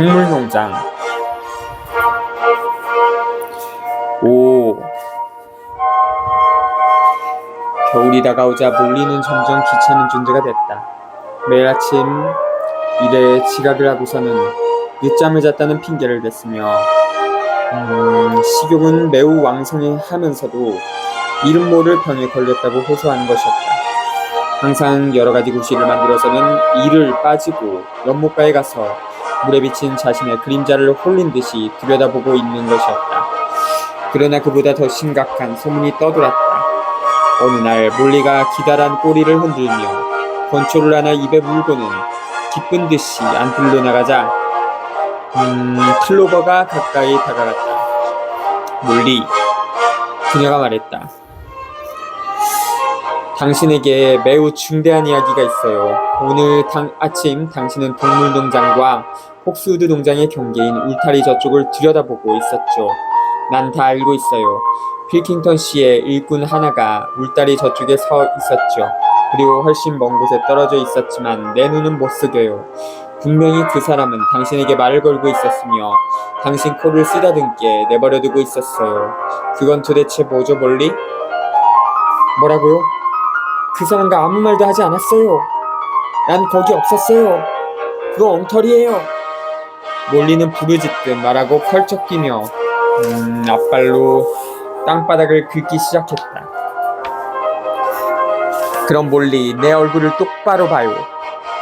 동물농장. 오, 겨울이 다가오자 몰리는 점점 귀찮은 존재가 됐다. 매일 아침 일에 지각을 하고서는 늦잠을 잤다는 핑계를 댔으며 식욕은 매우 왕성하면서도 이름 모를 병에 걸렸다고 호소하는 것이었다. 항상 여러가지 구실을 만들어서는 이를 빠지고 연못가에 가서 물에 비친 자신의 그림자를 홀린 듯이 들여다보고 있는 것이었다. 그러나 그보다 더 심각한 소문이 떠돌았다. 어느 날 몰리가 기다란 꼬리를 흔들며 건초를 하나 입에 물고는 기쁜 듯이 안틀로 나가자 클로버가 가까이 다가갔다. 몰리, 그녀가 말했다. 당신에게 매우 중대한 이야기가 있어요. 오늘 아침 당신은 동물농장과 폭스우드 농장의 경계인 울타리 저쪽을 들여다보고 있었죠. 난 다 알고 있어요. 필킹턴 씨의 일꾼 하나가 울타리 저쪽에 서 있었죠. 그리고 훨씬 먼 곳에 떨어져 있었지만 내 눈은 못 속여요. 분명히 그 사람은 당신에게 말을 걸고 있었으며 당신 코를 쓰다듬게 내버려두고 있었어요. 그건 도대체 뭐죠, 몰리? 뭐라고요? 그 사람과 아무 말도 하지 않았어요. 난 거기 없었어요. 그거 엉터리예요. 몰리는 부르짖듯 말하고 펄쩍 뛰며 앞발로 땅바닥을 긁기 시작했다. 그럼 몰리, 내 얼굴을 똑바로 봐요.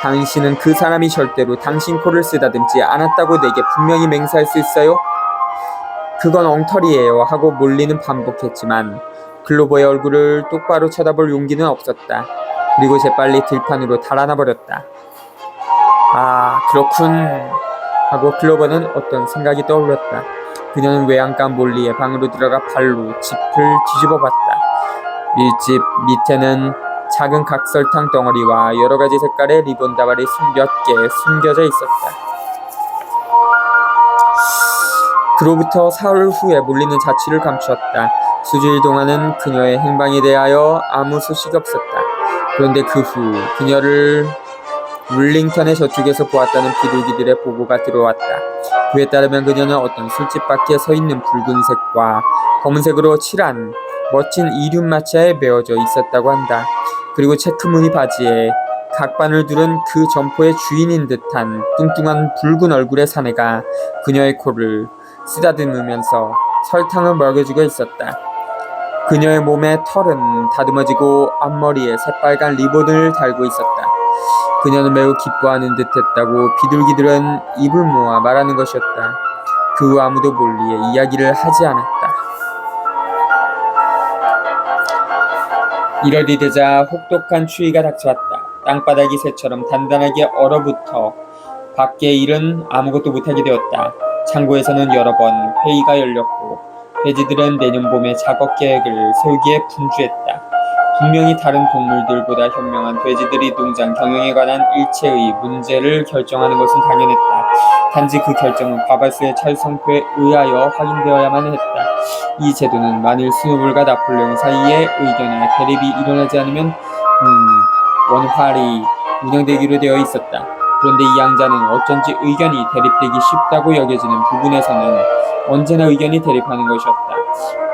당신은 그 사람이 절대로 당신 코를 쓰다듬지 않았다고 내게 분명히 맹세할 수 있어요? 그건 엉터리예요 하고 몰리는 반복했지만 클로버의 얼굴을 똑바로 쳐다볼 용기는 없었다. 그리고 재빨리 들판으로 달아나 버렸다. 아, 그렇군 하고 클로버는 어떤 생각이 떠올랐다. 그녀는 외양간 몰리의 방으로 들어가 발로 짚을 뒤집어 봤다. 밀집 밑에는 작은 각설탕 덩어리와 여러가지 색깔의 리본 다발이 몇 개 숨겨져 있었다. 그로부터 사흘 후에 몰리는 자취를 감추었다. 수주일 동안은 그녀의 행방에 대하여 아무 소식이 없었다. 그런데 그 후 그녀를 룰링턴의 저쪽에서 보았다는 비둘기들의 보고가 들어왔다. 그에 따르면 그녀는 어떤 술집 밖에 서 있는 붉은색과 검은색으로 칠한 멋진 이륜마차에 메어져 있었다고 한다. 그리고 체크무늬 바지에 각반을 두른 그 점포의 주인인 듯한 뚱뚱한 붉은 얼굴의 사내가 그녀의 코를 쓰다듬으면서 설탕을 먹여주고 있었다. 그녀의 몸의 털은 다듬어지고 앞머리에 새빨간 리본을 달고 있었다. 그녀는 매우 기뻐하는 듯했다고 비둘기들은 입을 모아 말하는 것이었다. 그 후 아무도 몰리의 이야기를 하지 않았다. 1월이 되자 혹독한 추위가 닥쳐왔다. 땅바닥이 새처럼 단단하게 얼어붙어 밖의 일은 아무것도 못하게 되었다. 창고에서는 여러 번 회의가 열렸고 돼지들은 내년 봄에 작업 계획을 세우기에 분주했다. 분명히 다른 동물들보다 현명한 돼지들이 농장 경영에 관한 일체의 문제를 결정하는 것은 당연했다. 단지 그 결정은 과발수의 철성표에 의하여 확인되어야만 했다. 이 제도는 만일 스노볼과 나폴레옹 사이의 의견에 대립이 일어나지 않으면 원활히 운영되기로 되어 있었다. 그런데 이 양자는 어쩐지 의견이 대립되기 쉽다고 여겨지는 부분에서는 언제나 의견이 대립하는 것이었다.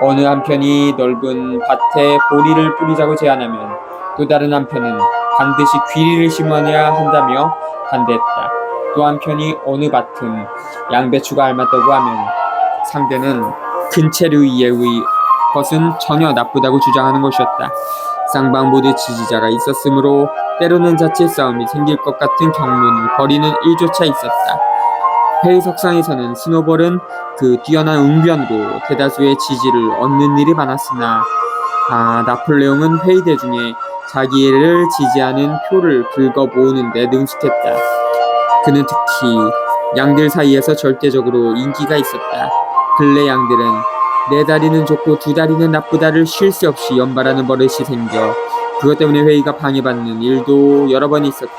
어느 한편이 넓은 밭에 보리를 뿌리자고 제안하면 또 다른 한편은 반드시 귀리를 심어야 한다며 반대했다. 또 한편이 어느 밭은 양배추가 알맞다고 하면 상대는 근체류의 것은 전혀 나쁘다고 주장하는 것이었다. 쌍방 모두 지지자가 있었으므로 때로는 자칫 싸움이 생길 것 같은 경론을 벌이는 일조차 있었다. 회의 석상에서는 스노볼은 그 뛰어난 웅변으로 대다수의 지지를 얻는 일이 많았으나 나폴레옹은 회의대 중에 자기를 지지하는 표를 긁어 모으는 데 능숙했다. 그는 특히 양들 사이에서 절대적으로 인기가 있었다. 근래 양들은 네 다리는 좋고 두 다리는 나쁘다를 쉴 새 없이 연발하는 버릇이 생겨 그것 때문에 회의가 방해받는 일도 여러 번 있었다.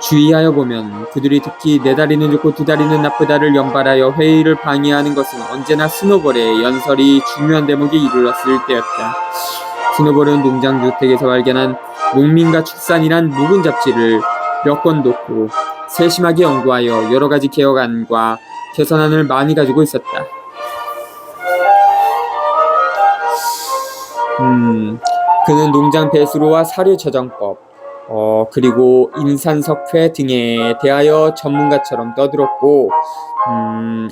주의하여 보면 그들이 특히 네 다리는 좋고 두 다리는 나쁘다를 연발하여 회의를 방해하는 것은 언제나 스노볼의 연설이 중요한 대목에 이르렀을 때였다. 스노볼은 농장주택에서 발견한 농민과 축산이란 묵은 잡지를 몇 권 놓고 세심하게 연구하여 여러 가지 개혁안과 개선안을 많이 가지고 있었다. 그는 농장 배수로와 사료 저장법, 그리고 인산석회 등에 대하여 전문가처럼 떠들었고,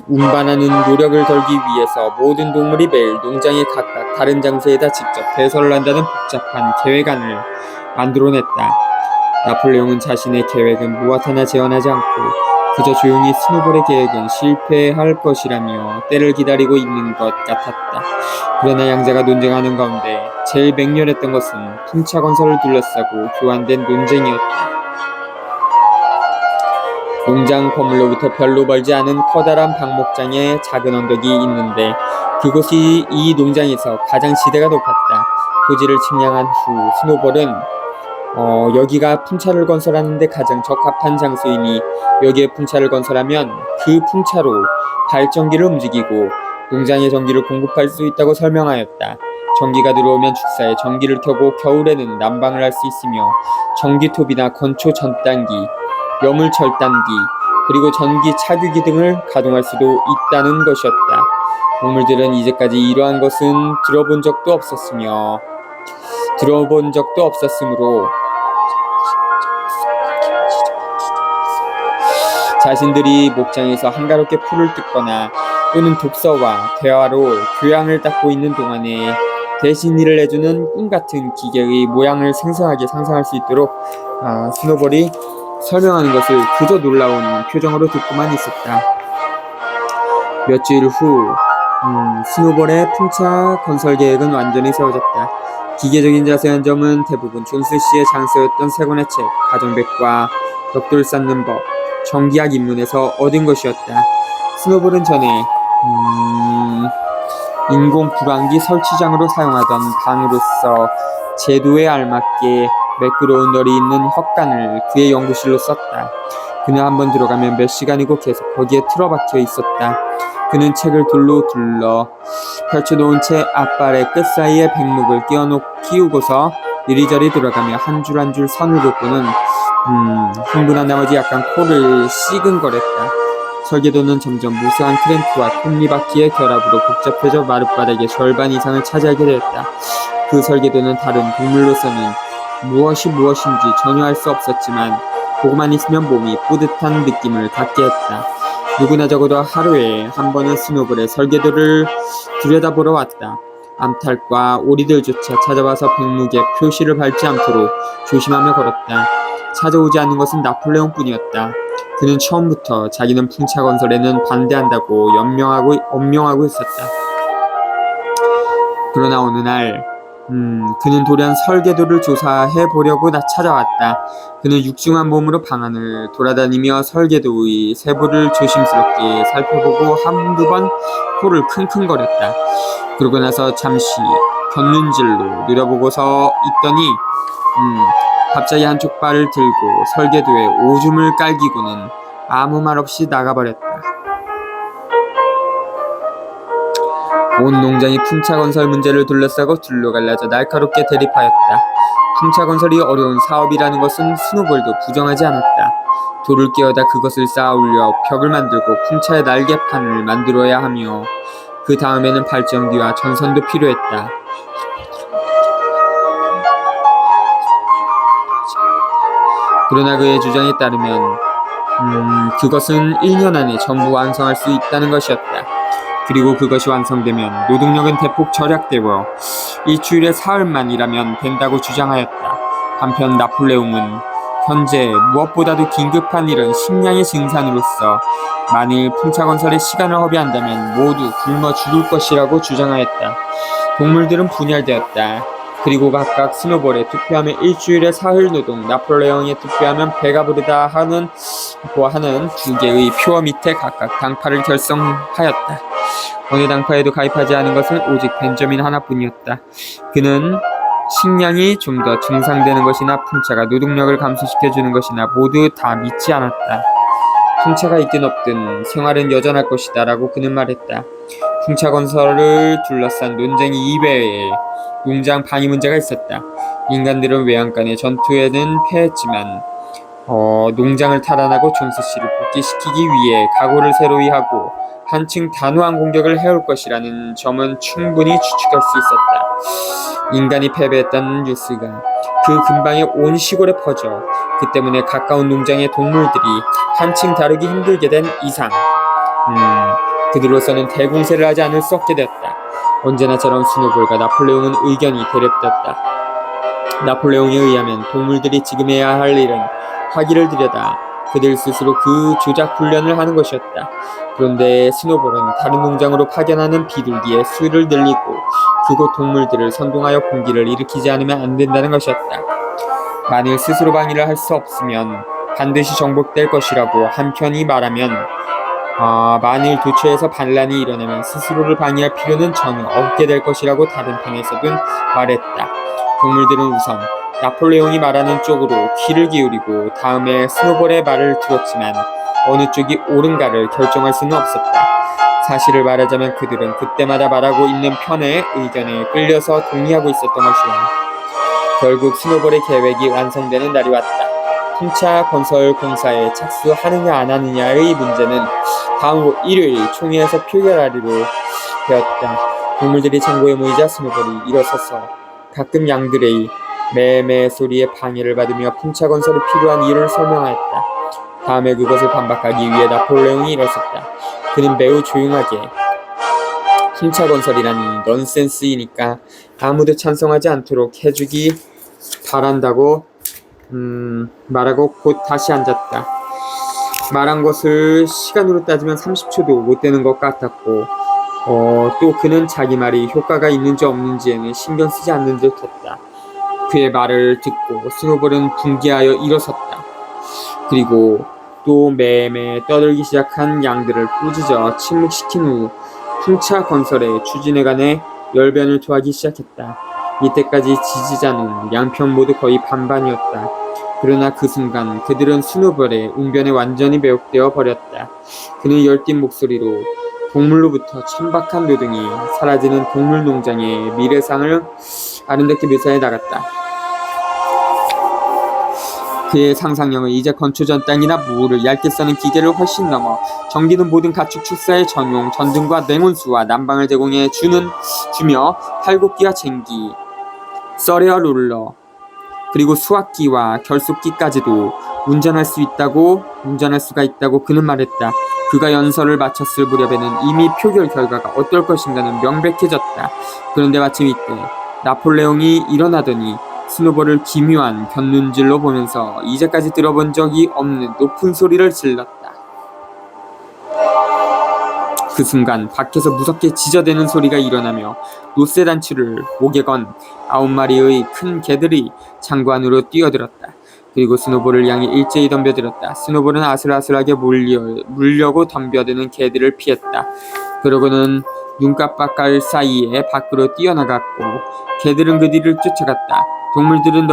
운반하는 노력을 덜기 위해서 모든 동물이 매일 농장의 각각 다른 장소에다 직접 배설을 한다는 복잡한 계획안을 만들어냈다. 나폴레옹은 자신의 계획은 무엇 하나 제언하지 않고 그저 조용히 스노볼의 계획은 실패할 것이라며 때를 기다리고 있는 것 같았다. 그러나 양자가 논쟁하는 가운데 제일 맹렬했던 것은 풍차건설을 둘러싸고 교환된 논쟁이었다. 농장 건물로부터 별로 멀지 않은 커다란 방목장에 작은 언덕이 있는데 그곳이 이 농장에서 가장 지대가 높았다. 토지를 측량한 후 스노볼은 여기가 풍차를 건설하는데 가장 적합한 장소이니 여기에 풍차를 건설하면 그 풍차로 발전기를 움직이고 농장에 전기를 공급할 수 있다고 설명하였다. 전기가 들어오면 축사에 전기를 켜고 겨울에는 난방을 할 수 있으며 전기톱이나 건초 전단기, 여물 절단기, 그리고 전기 차규기 등을 가동할 수도 있다는 것이었다. 동물들은 이제까지 이러한 것은 들어본 적도 없었으므로 자신들이 목장에서 한가롭게 풀을 뜯거나 또는 독서와 대화로 교양을 닦고 있는 동안에 대신 일을 해주는 꿈같은 기계의 모양을 생생하게 상상할 수 있도록 스노볼이 설명하는 것을 그저 놀라운 표정으로 듣고만 있었다. 몇 주일 후 스노볼의 풍차 건설 계획은 완전히 세워졌다. 기계적인 자세한 점은 대부분 존스 씨의 장서였던 세 권의 책, 가정백과 벽돌 쌓는 법, 전기학 입문에서 얻은 것이었다. 스노볼은 전에 인공 불황기 설치장으로 사용하던 방으로서 제도에 알맞게 매끄러운 널이 있는 헛간을 그의 연구실로 썼다. 그는 한번 들어가면 몇 시간이고 계속 거기에 틀어박혀 있었다. 그는 책을 돌로 둘러 펼쳐놓은 채 앞발의 끝 사이에 백목을 끼우고서 이리저리 돌아가며 한 줄 한 줄 선을 긋고는 흥분한 나머지 약간 코를 시근거렸다. 설계도는 점점 무수한 크랭크와 톱니바퀴의 결합으로 복잡해져 마룻바닥의 절반 이상을 차지하게 되었다. 그 설계도는 다른 동물로서는 무엇인지 전혀 알 수 없었지만 보고만 있으면 몸이 뿌듯한 느낌을 갖게 했다. 누구나 적어도 하루에 한 번은 스노볼의 설계도를 들여다보러 왔다. 암탉과 오리들조차 찾아와서 백목에 표시를 밟지 않도록 조심하며 걸었다. 찾아오지 않는 것은 나폴레옹뿐이었다. 그는 처음부터 자기는 풍차 건설에는 반대한다고 엄명하고 있었다. 그러나 어느 날 그는 돌연 설계도를 조사해 보려고 찾아왔다. 그는 육중한 몸으로 방안을 돌아다니며 설계도의 세부를 조심스럽게 살펴보고 한두 번 코를 킁킁거렸다. 그러고 나서 잠시 곁눈질로 느려보고서 있더니 갑자기 한쪽 발을 들고 설계도에 오줌을 깔기고는 아무 말 없이 나가버렸다. 온 농장이 풍차 건설 문제를 둘러싸고 둘로 갈라져 날카롭게 대립하였다. 풍차 건설이 어려운 사업이라는 것은 스노볼도 부정하지 않았다. 돌을 끼워다 그것을 쌓아 올려 벽을 만들고 풍차의 날개판을 만들어야 하며 그 다음에는 발전기와 전선도 필요했다. 그러나 그의 주장에 따르면 그것은 1년 안에 전부 완성할 수 있다는 것이었다. 그리고 그것이 완성되면 노동력은 대폭 절약되고 일주일에 사흘만 일하면 된다고 주장하였다. 한편 나폴레옹은 현재 무엇보다도 긴급한 일은 식량의 증산으로서 만일 풍차 건설에 시간을 허비한다면 모두 굶어 죽을 것이라고 주장하였다. 동물들은 분열되었다. 그리고 각각 스노볼에 투표하면 일주일에 사흘 노동, 나폴레옹에 투표하면 배가 부르다 하는 두 개의 표 밑에 각각 당파를 결성하였다. 어느 당파에도 가입하지 않은 것은 오직 벤저민 하나뿐이었다. 그는 식량이 좀 더 증상되는 것이나 풍차가 노동력을 감소시켜주는 것이나 모두 다 믿지 않았다. 풍차가 있든 없든 생활은 여전할 것이다 라고 그는 말했다. 풍차 건설을 둘러싼 논쟁 이외에 농장 방위 문제가 있었다. 인간들은 외양간의 전투에는 패했지만 농장을 탈환하고 존스 씨를 복귀시키기 위해 각오를 새로이 하고 한층 단호한 공격을 해올 것이라는 점은 충분히 추측할 수 있었다. 인간이 패배했다는 뉴스가 그 근방에 온 시골에 퍼져 그 때문에 가까운 농장의 동물들이 한층 다루기 힘들게 된 이상 그들로서는 대공세를 하지 않을 수 없게 됐다. 언제나처럼 스노볼과 나폴레옹은 의견이 대립됐다. 나폴레옹에 의하면 동물들이 지금 해야 할 일은 화기를 들여다 그들 스스로 그 조작 훈련을 하는 것이었다. 그런데 스노볼은 다른 농장으로 파견하는 비둘기의 수를 늘리고 그곳 동물들을 선동하여 공기를 일으키지 않으면 안 된다는 것이었다. 만일 스스로 방위를 할 수 없으면 반드시 정복될 것이라고 한편이 말하면 만일 도처에서 반란이 일어나면 스스로를 방위할 필요는 전혀 없게 될 것이라고 다른 편에서는 말했다. 동물들은 우선 나폴레옹이 말하는 쪽으로 귀를 기울이고 다음에 스노볼의 말을 들었지만 어느 쪽이 옳은가를 결정할 수는 없었다. 사실을 말하자면 그들은 그때마다 말하고 있는 편의 의견에 끌려서 동의하고 있었던 것이다. 결국 스노볼의 계획이 완성되는 날이 왔다. 풍차 건설 공사에 착수하느냐 안 하느냐의 문제는 다음 일요일 총회에서 표결하기로 되었다. 동물들이 창고에 모이자 스노볼이 일어서서 가끔 양들의 매매 소리에 방해를 받으며 풍차 건설에 필요한 이유를 설명하였다. 다음에 그것을 반박하기 위해 나폴레옹이 일어섰다. 그는 매우 조용하게 풍차 건설이란 넌센스이니까 아무도 찬성하지 않도록 해주기 바란다고 말하고 곧 다시 앉았다. 말한 것을 시간으로 따지면 30초도 못 되는 것 같았고 또 그는 자기 말이 효과가 있는지 없는지에는 신경 쓰지 않는 듯했다. 그의 말을 듣고 스노볼은 분개하여 일어섰다. 그리고 또 매매 떠들기 시작한 양들을 꾸짖어 침묵시킨 후 풍차 건설의 추진에 관해 열변을 토하기 시작했다. 이때까지 지지자는 양편 모두 거의 반반이었다. 그러나 그 순간 그들은 스노볼의 웅변에 완전히 매혹되어 버렸다. 그는 열띤 목소리로 동물로부터 천박한 노동이 사라지는 동물 농장의 미래상을 아름답게 묘사해 나갔다. 그의 상상력은 이제 건초 전 땅이나 무를 얇게 써는 기계를 훨씬 넘어 전기는 모든 가축 축사의 전용, 전등과 냉온수와 난방을 제공해 주며 팔곡기와 쟁기, 썰레와 롤러, 그리고 수확기와 결속기까지도 운전할 수가 있다고 그는 말했다. 그가 연설을 마쳤을 무렵에는 이미 표결 결과가 어떨 것인가는 명백해졌다. 그런데 마침 이때 나폴레옹이 일어나더니 스노볼을 기묘한 곁눈질로 보면서 이제까지 들어본 적이 없는 높은 소리를 질렀다. 그 순간 밖에서 무섭게 짖어대는 소리가 일어나며 노쇠단추를 목에 건 9마리의 큰 개들이 창고 안으로 뛰어들었다. 그리고 스노볼을 향해 일제히 덤벼들었다. 스노볼은 아슬아슬하게 물려고 덤벼드는 개들을 피했다. 그러고는 눈깜빡할 사이에 밖으로 뛰어나갔고 개들은 그 뒤를 쫓아갔다. 동물들은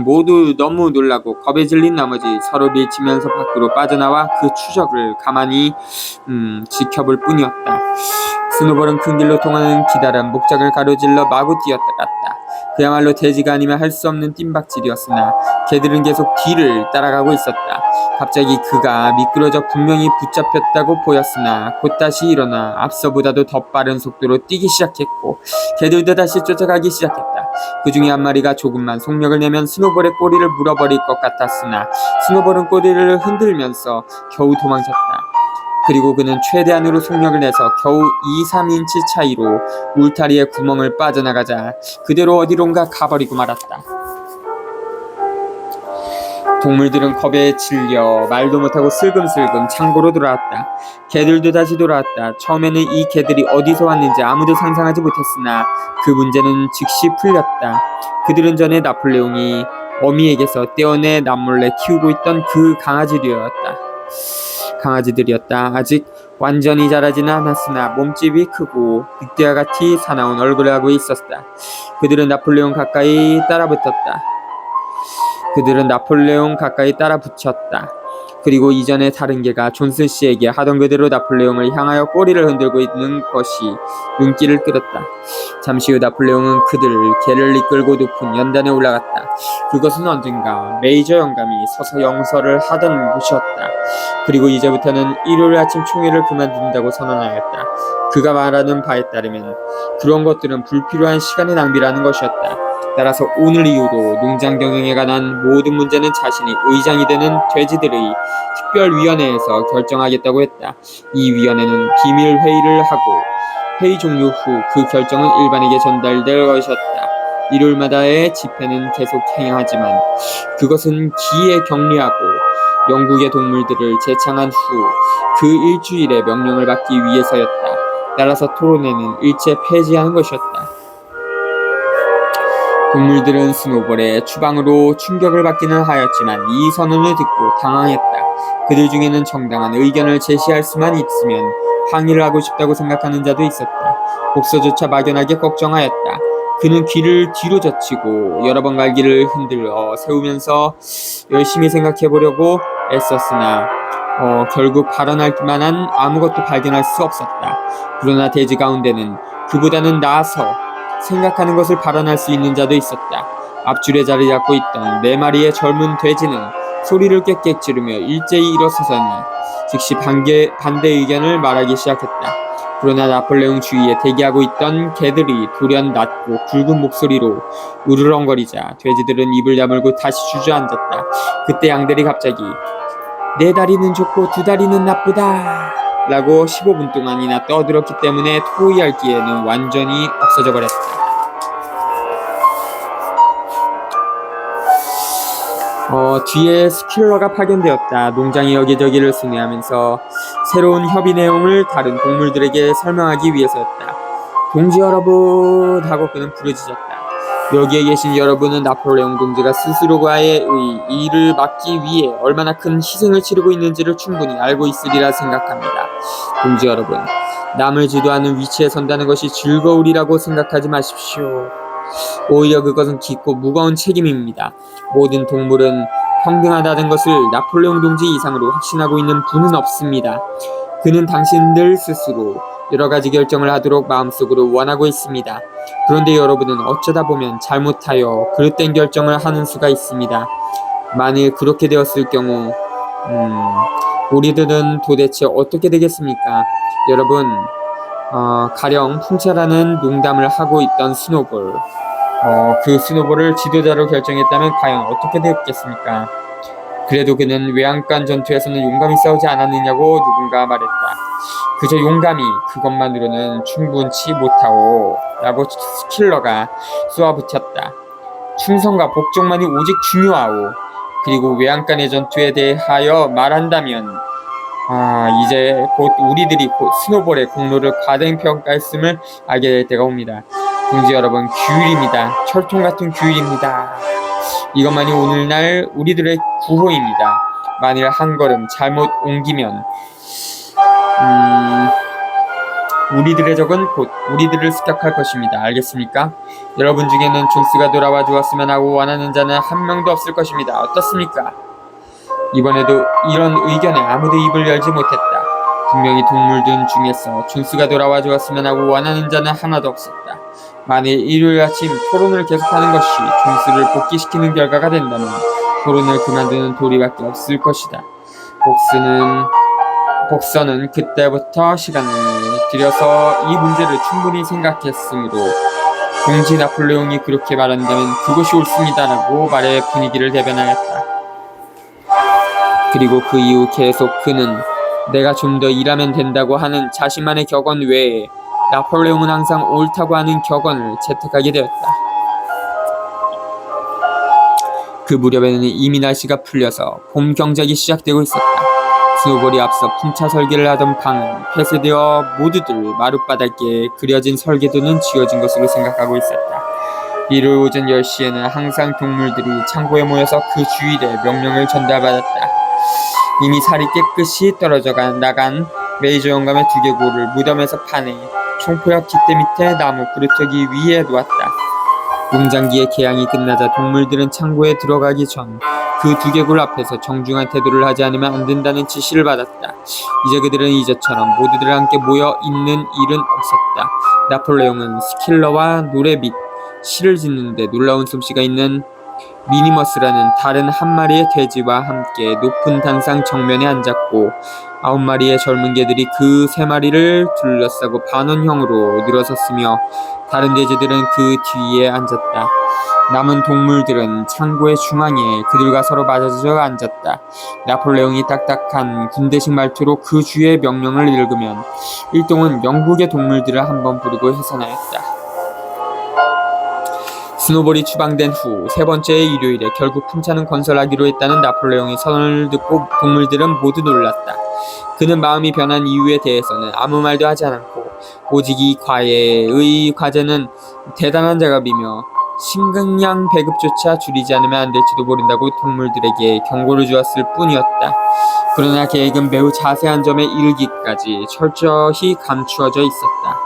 모두 너무 놀라고 겁에 질린 나머지 서로 밀치면서 밖으로 빠져나와 그 추적을 가만히 지켜볼 뿐이었다. 스노볼은 큰 길로 통하는 기다란 목장을 가로질러 마구 뛰어갔다. 그야말로 돼지가 아니면 할 수 없는 뜀박질이었으나 개들은 계속 뒤를 따라가고 있었다. 갑자기 그가 미끄러져 분명히 붙잡혔다고 보였으나 곧 다시 일어나 앞서보다도 더 빠른 속도로 뛰기 시작했고 개들도 다시 쫓아가기 시작했다. 그 중에 한 마리가 조금만 속력을 내면 스노볼의 꼬리를 물어버릴 것 같았으나 스노볼은 꼬리를 흔들면서 겨우 도망쳤다. 그리고 그는 최대한으로 속력을 내서 겨우 2-3인치 차이로 울타리의 구멍을 빠져나가자 그대로 어디론가 가버리고 말았다. 동물들은 겁에 질려 말도 못하고 슬금슬금 창고로 돌아왔다. 개들도 다시 돌아왔다. 처음에는 이 개들이 어디서 왔는지 아무도 상상하지 못했으나 그 문제는 즉시 풀렸다. 그들은 전에 나폴레옹이 어미에게서 떼어내 남몰래 키우고 있던 그 강아지들이었다. 아직 완전히 자라지는 않았으나 몸집이 크고 늑대와 같이 사나운 얼굴을 하고 있었다. 그들은 나폴레옹 가까이 따라붙었다. 그들은 나폴레옹 가까이 따라 붙였다. 그리고 이전에 다른 개가 존슨 씨에게 하던 그대로 나폴레옹을 향하여 꼬리를 흔들고 있는 것이 눈길을 끌었다. 잠시 후 나폴레옹은 그들 개를 이끌고 높은 연단에 올라갔다. 그것은 언젠가 메이저 영감이 서서 영설을 하던 곳이었다. 그리고 이제부터는 일요일 아침 총회를 그만둔다고 선언하였다. 그가 말하는 바에 따르면 그런 것들은 불필요한 시간의 낭비라는 것이었다. 따라서 오늘 이후로 농장 경영에 관한 모든 문제는 자신이 의장이 되는 돼지들의 특별위원회에서 결정하겠다고 했다. 이 위원회는 비밀 회의를 하고 회의 종료 후 그 결정은 일반에게 전달될 것이었다. 일요일마다의 집회는 계속 행하지만 그것은 기에 격리하고 영국의 동물들을 재창한 후 그 일주일의 명령을 받기 위해서였다. 따라서 토론회는 일체 폐지하는 것이었다. 동물들은 스노볼의 추방으로 충격을 받기는 하였지만 이 선언을 듣고 당황했다. 그들 중에는 정당한 의견을 제시할 수만 있으면 항의를 하고 싶다고 생각하는 자도 있었다. 복서조차 막연하게 걱정하였다. 그는 귀를 뒤로 젖히고 여러 번 갈기를 흔들어 세우면서 열심히 생각해보려고 애썼으나 결국 발언할 만한 아무것도 발견할 수 없었다. 그러나 돼지 가운데는 그보다는 나아서 생각하는 것을 발언할 수 있는 자도 있었다. 앞줄에 자리 잡고 있던 4마리의 젊은 돼지는 소리를 꽥꽥 지르며 일제히 일어서서니 즉시 반대 의견을 말하기 시작했다. 그러나 나폴레옹 주위에 대기하고 있던 개들이 돌연 낮고 굵은 목소리로 우르렁거리자 돼지들은 입을 다물고 다시 주저앉았다. 그때 양들이 갑자기 "네 다리는 좋고 2다리는 나쁘다 라고 15분 동안이나 떠들었기 때문에 토의할 기회는 완전히 없어져 버렸다. 뒤에 스킬러가 파견되었다. 농장이 여기저기를 순회하면서 새로운 협의 내용을 다른 동물들에게 설명하기 위해서였다. "동지 여러분" 하고 그는 부르짖었다. "여기에 계신 여러분은 나폴레옹 동지가 스스로가의 일을 막기 위해 얼마나 큰 희생을 치르고 있는지를 충분히 알고 있으리라 생각합니다. 동지 여러분, 남을 지도하는 위치에 선다는 것이 즐거우리라고 생각하지 마십시오. 오히려 그것은 깊고 무거운 책임입니다. 모든 동물은 평등하다는 것을 나폴레옹 동지 이상으로 확신하고 있는 분은 없습니다. 그는 당신들 스스로 여러 가지 결정을 하도록 마음속으로 원하고 있습니다. 그런데 여러분은 어쩌다 보면 잘못하여 그릇된 결정을 하는 수가 있습니다. 만일 그렇게 되었을 경우 우리들은 도대체 어떻게 되겠습니까? 여러분, 가령 풍차라는 농담을 하고 있던 스노볼, 그 스노볼을 지도자로 결정했다면 과연 어떻게 됐겠습니까? 그래도 그는 외양간 전투에서는 용감히 싸우지 않았느냐고 누군가 말했다. 그저 용감히 그것만으로는 충분치 못하오 라고 스킬러가 쏘아붙였다. 충성과 복종만이 오직 중요하오. 그리고 외양간의 전투에 대하여 말한다면 이제 곧 우리들이 스노볼의 공로를 과대평가했음을 알게 될 때가 옵니다. 동지 여러분, 규율입니다. 철통 같은 규율입니다. 이것만이 오늘날 우리들의 구호입니다. 만일 한 걸음 잘못 옮기면 우리들의 적은 곧 우리들을 습격할 것입니다. 알겠습니까? 여러분 중에는 존스가 돌아와 주었으면 하고 원하는 자는 한 명도 없을 것입니다. 어떻습니까? 이번에도 이런 의견에 아무도 입을 열지 못했다. 분명히 동물들 중에서 존스가 돌아와 주었으면 하고 원하는 자는 하나도 없었다. 만일 일요일 아침 토론을 계속하는 것이 존스를 복귀시키는 결과가 된다면 토론을 그만두는 도리밖에 없을 것이다. 복서는 그때부터 시간을 들여서 이 문제를 충분히 생각했으므로 동지 나폴레옹이 그렇게 말한다면 그것이 옳습니다라고 말의 분위기를 대변하였다. 그리고 그 이후 계속 그는 내가 좀 더 일하면 된다고 하는 자신만의 격언 외에 나폴레옹은 항상 옳다고 하는 격언을 채택하게 되었다. 그 무렵에는 이미 날씨가 풀려서 봄 경작이 시작되고 있었다. 스노볼이 앞서 풍차 설계를 하던 방은 폐쇄되어 모두들 마룻바닥에 그려진 설계도는 지워진 것으로 생각하고 있었다. 일요일 오전 10시에는 항상 동물들이 창고에 모여서 그 주일에 명령을 전달받았다. 이미 살이 깨끗이 떨어져 나간 메이저 영감의 두개골을 무덤에서 파내 총포역 깃대 밑에 나무 그루터기 위에 놓았다. 농장기의 개양이 끝나자 동물들은 창고에 들어가기 전 그 두개골 앞에서 정중한 태도를 하지 않으면 안 된다는 지시를 받았다. 이제 그들은 이전처럼 모두들 함께 모여 있는 일은 없었다. 나폴레옹은 스킬러와 노래 및 시를 짓는데 놀라운 솜씨가 있는 미니머스라는 다른 한 마리의 돼지와 함께 높은 단상 정면에 앉았고 9마리의 젊은 개들이 그 3마리를 둘러싸고 반원형으로 늘어섰으며 다른 돼지들은 그 뒤에 앉았다. 남은 동물들은 창고의 중앙에 그들과 서로 맞아져 앉았다. 나폴레옹이 딱딱한 군대식 말투로 그 주의 명령을 읽으면 일동은 영국의 동물들을 한번 부르고 해산하였다. 스노볼이 추방된 후 3번째의 일요일에 결국 풍차는 건설하기로 했다는 나폴레옹의 선언을 듣고 동물들은 모두 놀랐다. 그는 마음이 변한 이유에 대해서는 아무 말도 하지 않았고 오직 이 과외의 과제는 대단한 작업이며 식량 배급조차 줄이지 않으면 안 될지도 모른다고 동물들에게 경고를 주었을 뿐이었다. 그러나 계획은 매우 자세한 점에 이르기까지 철저히 감추어져 있었다.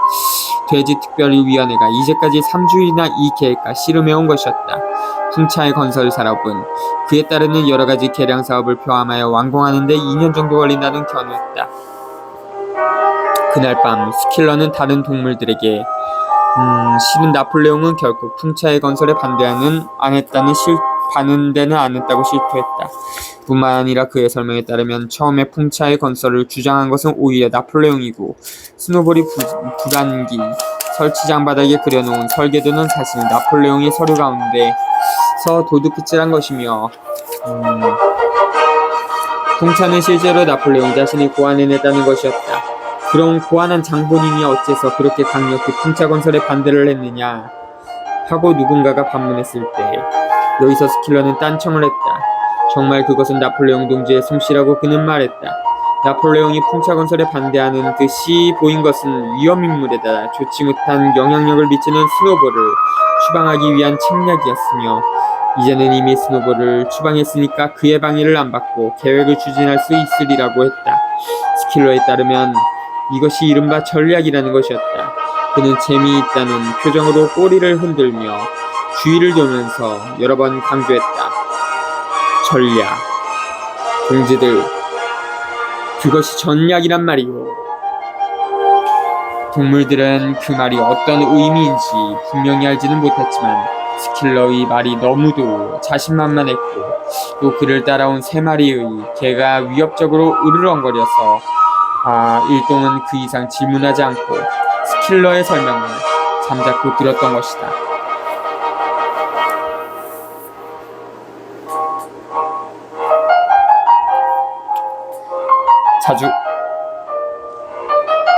돼지특별위원회가 이제까지 3주일이나 이 계획과 씨름해온 것이었다. 풍차의 건설 산업은 그에 따르는 여러가지 개량 사업을 포함하여 완공하는 데 2년 정도 걸린다는 견우였다. 그날 밤 스킬러는 다른 동물들에게 실은 나폴레옹은 결코 풍차의 건설에 반대는 안 했다고 실토했다. 뿐만 아니라 그의 설명에 따르면 처음에 풍차의 건설을 주장한 것은 오히려 나폴레옹이고 스노볼이 불안기 설치장 바닥에 그려놓은 설계도는 사실 나폴레옹의 서류 가운데서 도둑질한 것이며 풍차는 실제로 나폴레옹 자신이 고안해냈다는 것이었다. 그럼 고안한 장본인이 어째서 그렇게 강력히 풍차 건설에 반대를 했느냐 하고 누군가가 반문했을 때 여기서 스킬러는 딴청을 했다. 정말 그것은 나폴레옹 동지의 솜씨라고 그는 말했다. 나폴레옹이 풍차 건설에 반대하는 듯이 보인 것은 위험인물에다 좋지 못한 영향력을 미치는 스노볼을 추방하기 위한 책략이었으며 이제는 이미 스노볼을 추방했으니까 그의 방해를 안 받고 계획을 추진할 수 있으리라고 했다. 스킬러에 따르면 이것이 이른바 전략이라는 것이었다. 그는 재미있다는 표정으로 꼬리를 흔들며 주위를 돌면서 여러 번 강조했다. 전략. 동지들, 그것이 전략이란 말이오. 동물들은 그 말이 어떤 의미인지 분명히 알지는 못했지만 스킬러의 말이 너무도 자신만만했고 또 그를 따라온 3마리의 개가 위협적으로 으르렁거려서 일동은 그 이상 질문하지 않고 스킬러의 설명을 잠자코 들었던 것이다. 자주